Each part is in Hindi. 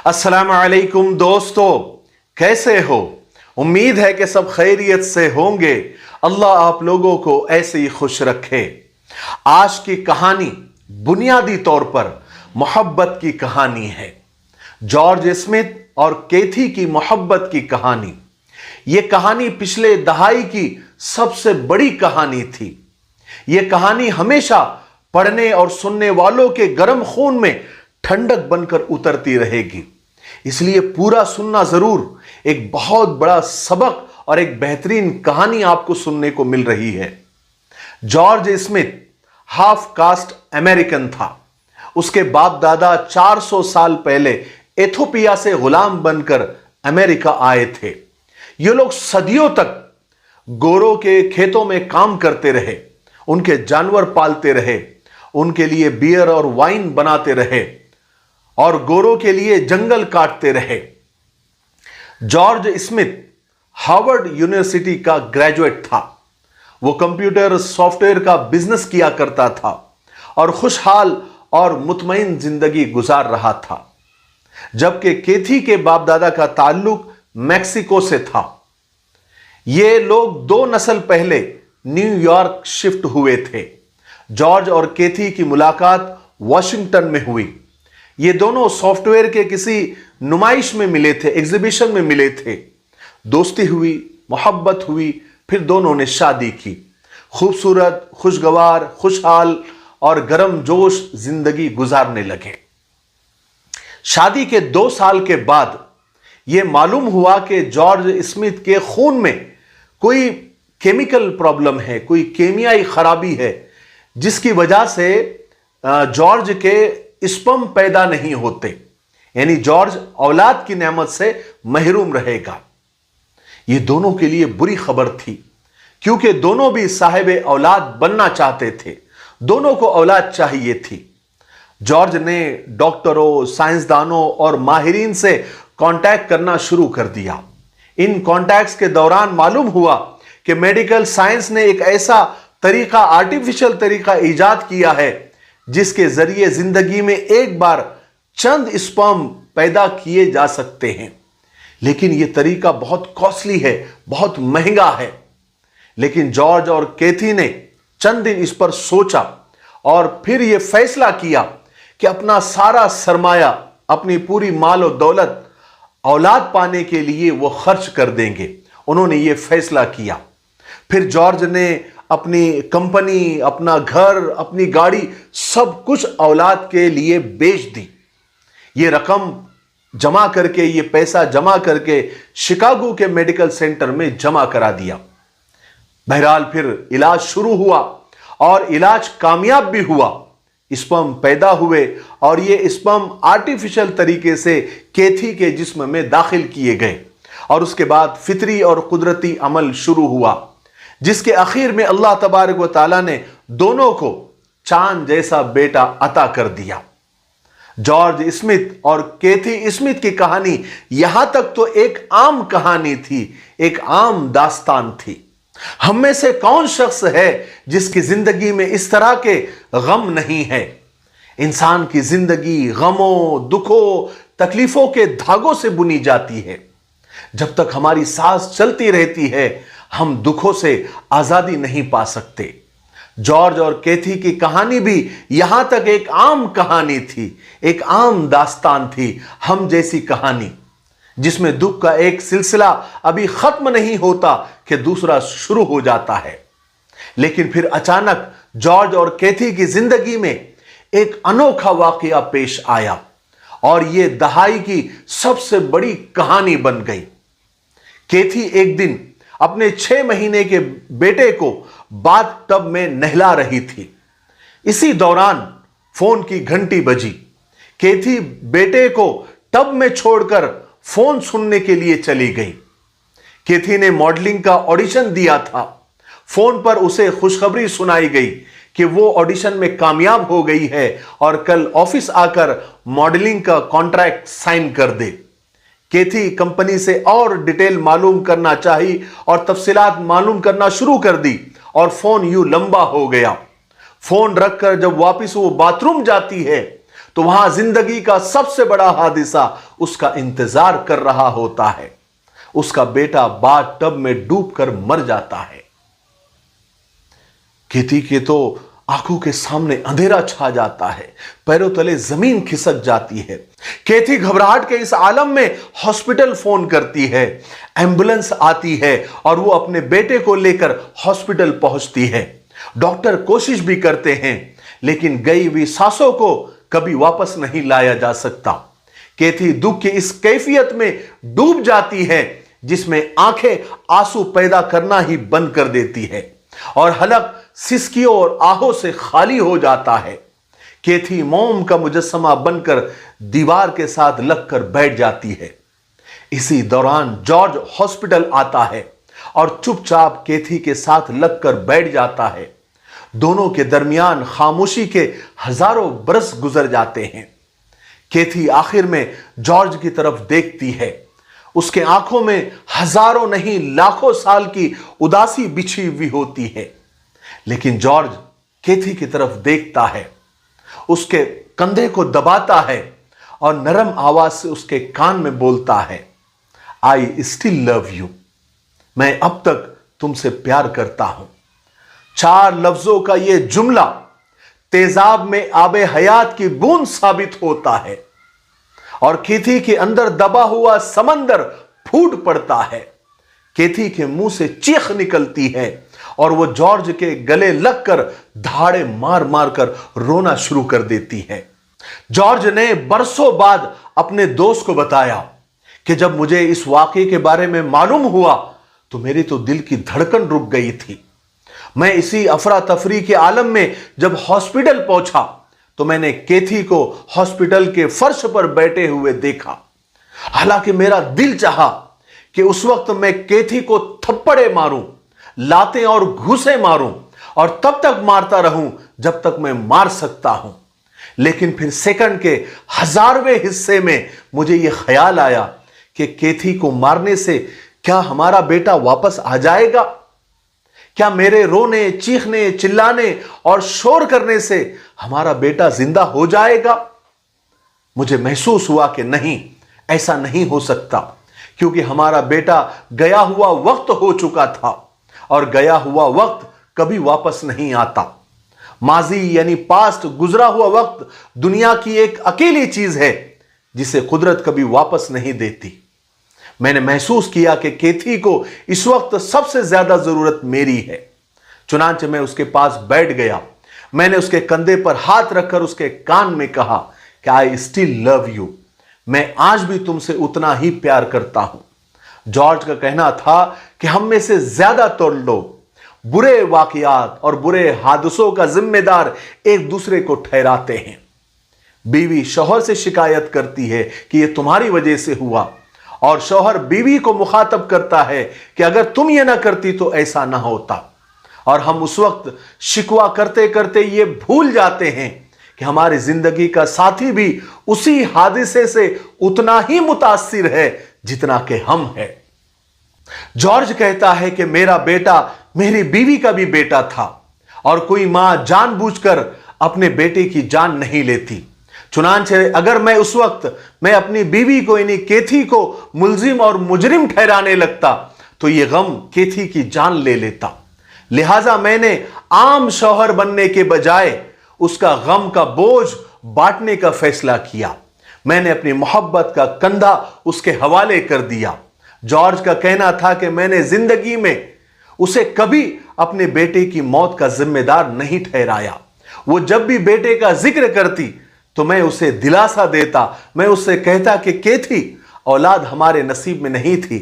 अस्सलाम वालेकुम दोस्तों, कैसे हो? उम्मीद है कि सब खैरियत से होंगे। अल्लाह आप लोगों को ऐसे ही खुश रखे। आज की कहानी बुनियादी तौर पर मोहब्बत की कहानी है। जॉर्ज स्मिथ और केथी की मोहब्बत की कहानी। यह कहानी पिछले दहाई की सबसे बड़ी कहानी थी। यह कहानी हमेशा पढ़ने और सुनने वालों के गर्म खून में ठंडक बनकर उतरती रहेगी। इसलिए पूरा सुनना जरूर। एक बहुत बड़ा सबक और एक बेहतरीन कहानी आपको सुनने को मिल रही है। George Smith half caste American था। उसके बाप दादा 400 साल पहले इथोपिया से गुलाम बनकर अमेरिका आए थे। ये लोग सदियों तक गोरों के खेतों में काम करते रहे, उनके जानवर पालते रहे, उनके लिए बियर और वाइन बनाते रहे और गोरों के लिए जंगल काटते रहे। जॉर्ज स्मिथ हार्वर्ड यूनिवर्सिटी का ग्रेजुएट था। वो कंप्यूटर सॉफ्टवेयर का बिजनेस किया करता था और खुशहाल और मुतमईन जिंदगी गुजार रहा था। जबकि केथी के बाप दादा का ताल्लुक मैक्सिको से था। ये लोग 2 नस्ल पहले न्यूयॉर्क शिफ्ट हुए थे। जॉर्ज और केथी की मुलाकात वॉशिंगटन में हुई। ये दोनों सॉफ्टवेयर के किसी नुमाइश में मिले थे, एग्जीबिशन में मिले थे। दोस्ती हुई, मोहब्बत हुई, फिर दोनों ने शादी की। खूबसूरत, खुशगवार, खुशहाल और गर्मजोश जिंदगी गुजारने लगे। शादी के 2 साल के बाद यह मालूम हुआ कि जॉर्ज स्मिथ के खून में कोई केमिकल प्रॉब्लम है, कोई केमियाई खराबी है, जिसकी वजह से जॉर्ज के स्पर्म पैदा नहीं होते, यानी जॉर्ज औलाद की नेमत से महरूम रहेगा। यह दोनों के लिए बुरी खबर थी, क्योंकि दोनों भी साहिब औलाद बनना चाहते थे। दोनों को औलाद चाहिए थी। जॉर्ज ने डॉक्टरों, साइंसदानों और माहिरीन से कांटेक्ट करना शुरू कर दिया। इन कांटेक्ट्स के दौरान मालूम हुआ कि मेडिकल साइंस ने एक ऐसा तरीका, आर्टिफिशियल तरीका ईजाद किया है जिसके जरिए जिंदगी में एक बार चंद स्पर्म पैदा किए जा सकते हैं। लेकिन यह तरीका बहुत कॉस्टली है, बहुत महंगा है। लेकिन जॉर्ज और केथी ने चंद दिन इस पर सोचा और फिर यह फैसला किया कि अपना सारा सरमाया, अपनी पूरी माल और दौलत औलाद पाने के लिए वो खर्च कर देंगे। उन्होंने यह फैसला किया। फिर जॉर्ज ने अपनी कंपनी, अपना घर, अपनी गाड़ी, सब कुछ औलाद के लिए बेच दी। ये रकम जमा करके, ये पैसा जमा करके शिकागो के मेडिकल सेंटर में जमा करा दिया। बहरहाल फिर इलाज शुरू हुआ और इलाज कामयाब भी हुआ। स्पर्म पैदा हुए और ये स्पर्म आर्टिफिशियल तरीके से केथी के जिस्म में दाखिल किए गए और उसके बाद फितरी और कुदरती अमल शुरू हुआ, जिसके आखिर में अल्लाह तबारक व तआला ने दोनों को चांद जैसा बेटा अता कर दिया। जॉर्ज स्मिथ और केथी स्मिथ की कहानी यहां तक तो एक आम कहानी थी, एक आम दास्तान थी। हम में से कौन शख्स है जिसकी जिंदगी में इस तरह के गम नहीं है? इंसान की जिंदगी गमों, दुखों, तकलीफों के धागों से बुनी जाती है। जब तक हमारी सांस चलती रहती है, हम दुखों से आजादी नहीं पा सकते। जॉर्ज और केथी की कहानी भी यहां तक एक आम कहानी थी, एक आम दास्तान थी, हम जैसी कहानी, जिसमें दुख का एक सिलसिला अभी खत्म नहीं होता कि दूसरा शुरू हो जाता है। लेकिन फिर अचानक जॉर्ज और केथी की जिंदगी में एक अनोखा वाकया पेश आया और यह दहाई की सबसे बड़ी कहानी बन गई। केथी एक दिन अपने 6 महीने के बेटे को बाथ टब में नहला रही थी। इसी दौरान फोन की घंटी बजी। केथी बेटे को टब में छोड़कर फोन सुनने के लिए चली गई। केथी ने मॉडलिंग का ऑडिशन दिया था। फोन पर उसे खुशखबरी सुनाई गई कि वो ऑडिशन में कामयाब हो गई है और कल ऑफिस आकर मॉडलिंग का कॉन्ट्रैक्ट साइन कर दे। केथी कंपनी से और डिटेल मालूम करना चाहिए और तफसीलात मालूम करना शुरू कर दी और फोन यूं लंबा हो गया। फोन रखकर जब वापस वो बाथरूम जाती है तो वहां जिंदगी का सबसे बड़ा हादिसा उसका इंतजार कर रहा होता है। उसका बेटा बाथ टब में डूबकर मर जाता है। केथी के तो आंखों के सामने अंधेरा छा जाता है, पैरों तले जमीन खिसक जाती है। केथी घबराहट के इस आलम में हॉस्पिटल फोन करती है, एम्बुलेंस आती है और वो अपने बेटे को लेकर हॉस्पिटल पहुंचती है। डॉक्टर कोशिश भी करते हैं, लेकिन गई हुई सांसों को कभी वापस नहीं लाया जा सकता। केथी दुख की इस कैफियत में डूब जाती है जिसमें आंखें आंसू पैदा करना ही बंद कर देती है और हलक सिसकियों और आहों से खाली हो जाता है। केथी मोम का मुजस्समा बनकर दीवार के साथ लगकर बैठ जाती है। इसी दौरान जॉर्ज हॉस्पिटल आता है और चुपचाप केथी के साथ लगकर बैठ जाता है। दोनों के दरमियान खामोशी के हजारों बरस गुजर जाते हैं। केथी आखिर में जॉर्ज की तरफ देखती है। उसके आंखों में हजारों नहीं लाखों साल की उदासी बिछी हुई होती है। लेकिन जॉर्ज केथी की तरफ देखता है, उसके कंधे को दबाता है और नरम आवाज से उसके कान में बोलता है, आई स्टिल लव यू। मैं अब तक तुमसे प्यार करता हूं। 4 लफ्जों का यह जुमला तेजाब में आबे हयात की बूंद साबित होता है और केथी के अंदर दबा हुआ समंदर फूट पड़ता है। केथी के मुंह से चीख निकलती है और वो जॉर्ज के गले लगकर धाड़े मार मार कर रोना शुरू कर देती है। जॉर्ज ने बरसों बाद अपने दोस्त को बताया कि जब मुझे इस वाकये के बारे में मालूम हुआ तो मेरी तो दिल की धड़कन रुक गई थी। मैं इसी अफरा तफरी के आलम में जब हॉस्पिटल पहुंचा तो मैंने केथी को हॉस्पिटल के फर्श पर बैठे हुए देखा। हालांकि मेरा दिल चाहा कि उस वक्त मैं केथी को थप्पड़े मारूं, लातें और घूंसे मारूं और तब तक मारता रहूं जब तक मैं मार सकता हूं। लेकिन फिर सेकंड के 1000वें हिस्से में मुझे यह ख्याल आया कि केथी को मारने से क्या हमारा बेटा वापस आ जाएगा? क्या मेरे रोने, चीखने, चिल्लाने और शोर करने से हमारा बेटा जिंदा हो जाएगा? मुझे महसूस हुआ कि नहीं, ऐसा नहीं हो सकता, क्योंकि हमारा बेटा गया हुआ वक्त हो चुका था और गया हुआ वक्त कभी वापस नहीं आता। माजी यानी पास्ट, गुजरा हुआ वक्त दुनिया की एक अकेली चीज है जिसे कुदरत कभी वापस नहीं देती। मैंने महसूस किया कि केथी को इस वक्त सबसे ज्यादा जरूरत मेरी है। चुनांचे मैं उसके पास बैठ गया। मैंने उसके कंधे पर हाथ रखकर उसके कान में कहा कि आई स्टिल लव यू। मैं आज भी तुमसे उतना ही प्यार करता हूं। जॉर्ज का कहना था कि हम में से ज्यादातर लोग बुरे वाकयात और बुरे हादसों का जिम्मेदार एक दूसरे को ठहराते हैं। बीवी शौहर से शिकायत करती है कि यह तुम्हारी वजह से हुआ और शौहर बीवी को मुखातब करता है कि अगर तुम ये ना करती तो ऐसा ना होता। और हम उस वक्त शिकवा करते करते ये भूल जाते हैं कि हमारी जिंदगी का साथी भी उसी हादसे से उतना ही मुतासिर है जितना कि हम हैं। जॉर्ज कहता है कि मेरा बेटा मेरी बीवी का भी बेटा था और कोई मां जानबूझकर अपने बेटे की जान नहीं लेती। चुनांचे अगर मैं उस वक्त मैं अपनी बीवी को यानी केथी को मुल्जिम और मुजरिम ठहराने लगता तो यह गम केथी की जान ले लेता। लिहाजा मैंने आम शौहर बनने के बजाय उसका गम का बोझ बांटने का फैसला किया। मैंने अपनी मोहब्बत का कंधा उसके हवाले कर दिया। जॉर्ज का कहना था कि मैंने जिंदगी में उसे कभी अपने बेटे की मौत का जिम्मेदार नहीं ठहराया। वो जब भी बेटे का जिक्र करती तो मैं उसे दिलासा देता। मैं उससे कहता कि केथी, औलाद हमारे नसीब में नहीं थी।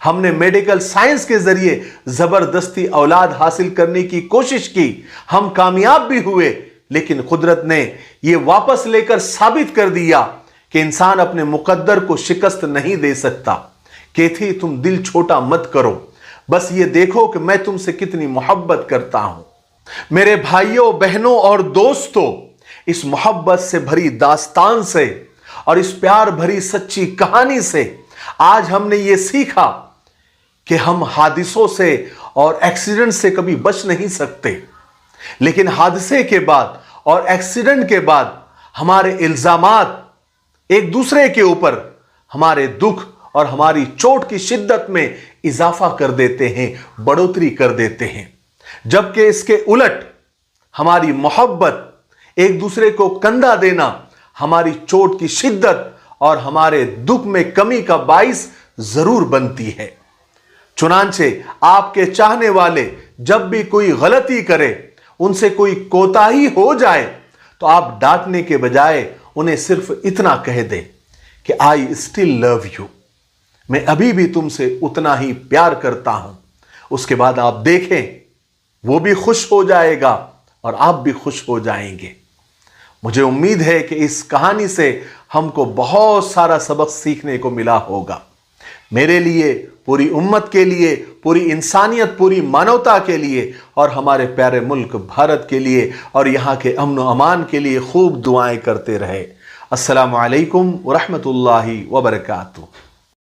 हमने मेडिकल साइंस के जरिए जबरदस्ती औलाद हासिल करने की कोशिश की। हम कामयाब भी हुए, लेकिन कुदरत ने यह वापस लेकर साबित कर दिया कि इंसान अपने मुकद्दर को शिकस्त नहीं दे सकता। केथी, तुम दिल छोटा मत करो, बस ये देखो कि मैं तुमसे कितनी मोहब्बत करता हूं। मेरे भाइयों, बहनों और दोस्तों, इस मोहब्बत से भरी दास्तान से और इस प्यार भरी सच्ची कहानी से आज हमने ये सीखा कि हम हादिसों से और एक्सीडेंट से कभी बच नहीं सकते, लेकिन हादसे के बाद और एक्सीडेंट के बाद हमारे इल्जामात एक दूसरे के ऊपर हमारे दुख और हमारी चोट की शिद्दत में इजाफा कर देते हैं, बढ़ोतरी कर देते हैं। जबकि इसके उलट हमारी मोहब्बत, एक दूसरे को कंधा देना हमारी चोट की शिद्दत और हमारे दुख में कमी का बाइस जरूर बनती है। चुनांचे आपके चाहने वाले जब भी कोई गलती करे, उनसे कोई कोताही हो जाए, तो आप डांटने के बजाय उन्हें सिर्फ इतना कह दें कि आई स्टिल लव यू, मैं अभी भी तुमसे उतना ही प्यार करता हूं। उसके बाद आप देखें, वो भी खुश हो जाएगा और आप भी खुश हो जाएंगे। मुझे उम्मीद है कि इस कहानी से हमको बहुत सारा सबक सीखने को मिला होगा। मेरे लिए, पूरी उम्मत के लिए, पूरी इंसानियत, पूरी मानवता के लिए और हमारे प्यारे मुल्क भारत के लिए और यहाँ के अमन व अमान के लिए खूब दुआएं करते रहे। अस्सलामु अलैकुम व रहमतुल्लाहि व बरकातुहू।